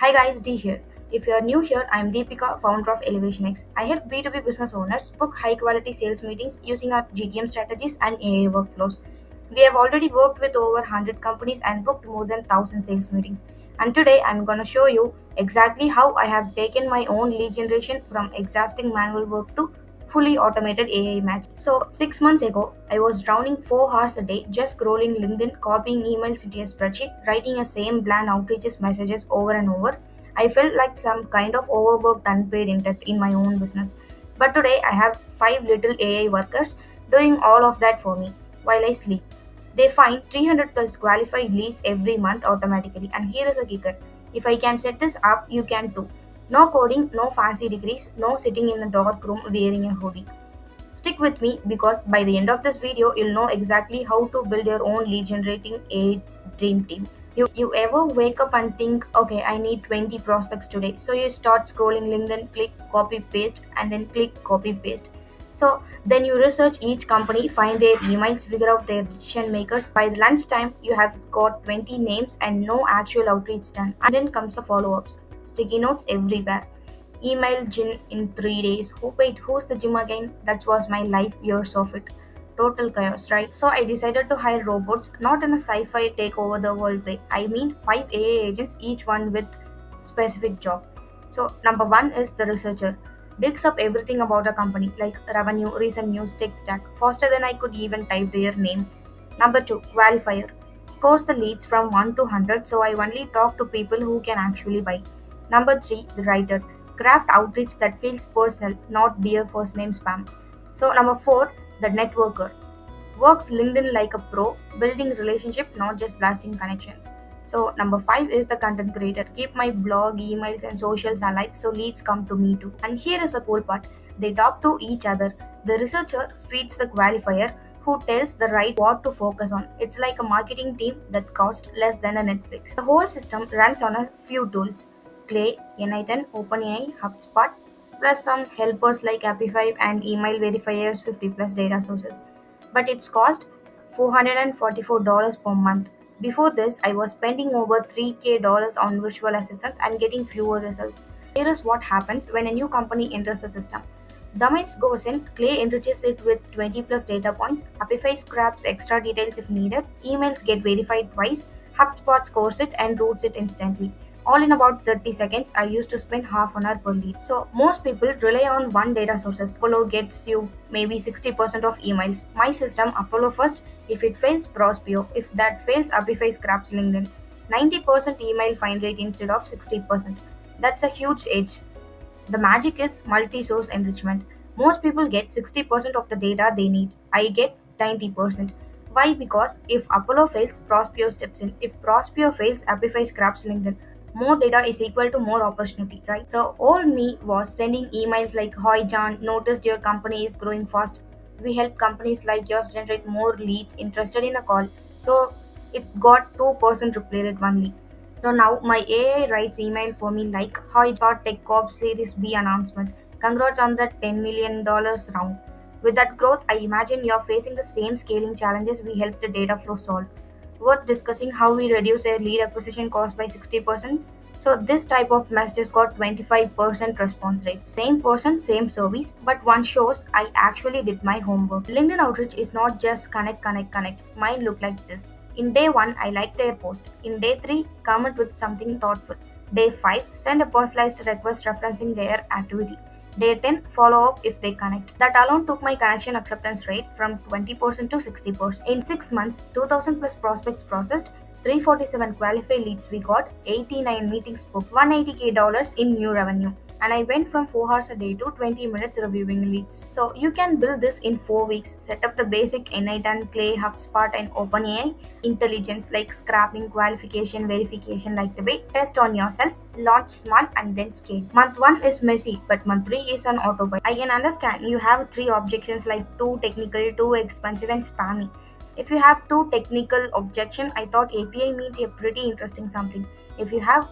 Hi guys, D here. If you are new here, I am Deepika, founder of Elevation X. I help B2B business owners book high quality sales meetings using our GTM strategies and AI workflows. We have already worked with over 100 companies and booked more than 1000 sales meetings. And today I am going to show you exactly how I have taken my own lead generation from exhausting manual work to fully automated AI match. So, 6 months ago, I was drowning 4 hours a day just scrolling LinkedIn, copying emails into a spreadsheet, writing the same bland outreaches messages over and over. I felt like some kind of overworked unpaid intern in my own business. But today, I have 5 little AI workers doing all of that for me while I sleep. They find 300 plus qualified leads every month automatically. And here is a kicker: if I can set this up, you can too. No coding, no fancy degrees, no sitting in a dark room wearing a hoodie. Stick with me because by the end of this video, you'll know exactly how to build your own lead generating a dream team. You ever wake up and think, okay, I need 20 prospects today. So you start scrolling LinkedIn, click copy paste, and then click copy paste. So then you research each company, find their emails, figure out their decision makers. By the lunchtime, you have got 20 names and no actual outreach done. And then comes the follow ups, sticky notes everywhere. Email gym in 3 days. Oh, wait, who's the gym again? That was my life years of it. Total chaos, right? So I decided to hire robots, not in a sci-fi take over the world way. I mean 5 AA agents, each one with specific job. So number one is the researcher. Digs up everything about a company, like revenue, recent news, tech stack, faster than I could even type their name. Number two, qualifier. Scores the leads from 1 to 100, so I only talk to people who can actually buy. Number three, the writer. Craft outreach that feels personal, not dear first name spam. So number four, the networker. Works LinkedIn like a pro, building relationship, not just blasting connections. So number five is the content creator. Keep my blog, emails, and socials alive so leads come to me too. And here is the cool part: they talk to each other. The researcher feeds the qualifier, who tells the right what to focus on. It's like a marketing team that costs less than a Netflix. The whole system runs on a few tools: Clay, N10, OpenAI, HubSpot, plus some helpers like Apify and email verifiers 50 plus data sources. But it's cost $444 per month. Before this, I was spending over 3k dollars on virtual assistants and getting fewer results. Here is what happens when a new company enters the system. Domains goes in, Clay enriches it with 20 plus data points, Apify scraps extra details if needed, emails get verified twice, HubSpot scores it and routes it instantly. All in about 30 seconds. I used to spend half an hour per lead. So most people rely on one data sources. Apollo gets you maybe 60% of emails. My system, Apollo first. If it fails, Prospeo. If that fails, Apify scraps LinkedIn. 90% email find rate instead of 60%. That's a huge edge. The magic is multi-source enrichment. Most people get 60% of the data they need. I get 90%. Why? Because if Apollo fails, Prospero steps in. If Prospero fails, Apify scraps LinkedIn. More data is equal to more opportunity, right? So all me was sending emails like, "Hi John, noticed your company is growing fast. We help companies like yours generate more leads interested in a call." So it got 2% reply rate only. So now my AI writes email for me like, "Hi, saw Tech Corp Series B announcement. Congrats on the $10 million round." With that growth, I imagine you're facing the same scaling challenges we helped the data flow solve. Worth discussing how we reduce their lead acquisition cost by 60%. So this type of messages got 25% response rate. Same person, same service, but one shows I actually did my homework. LinkedIn outreach is not just connect, connect, connect. Mine look like this. In day 1, I like their post. In day 3, comment with something thoughtful. Day 5, send a personalized request referencing their activity. Day 10, follow up if they connect. That alone took my connection acceptance rate from 20% to 60%. In 6 months, 2000 plus prospects processed, 347 qualified leads we got, 89 meetings booked, $180k in new revenue. And I went from 4 hours a day to 20 minutes reviewing leads. So you can build this in 4 weeks. Set up the basic N8 Clay, HubSpot, and OpenAI intelligence like scrapping, qualification, verification like the way. Test on yourself, launch small, and then scale. Month 1 is messy, but month 3 is an autopilot. I can understand you have 3 objections like too technical, too expensive, and spammy. If you have too technical objection, I thought API meet a pretty interesting something. If you have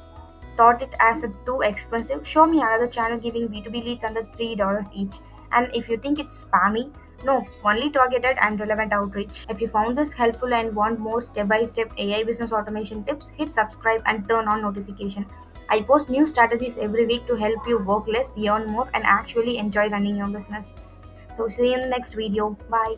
thought it as a too expensive, show me another channel giving B2B leads under $3 each. And if you think it's spammy, no, only targeted and relevant outreach. If you found this helpful and want more step-by-step AI business automation tips, hit subscribe and turn on notification. I post new strategies every week to help you work less, earn more, and actually enjoy running your business. So, see you in the next video. Bye.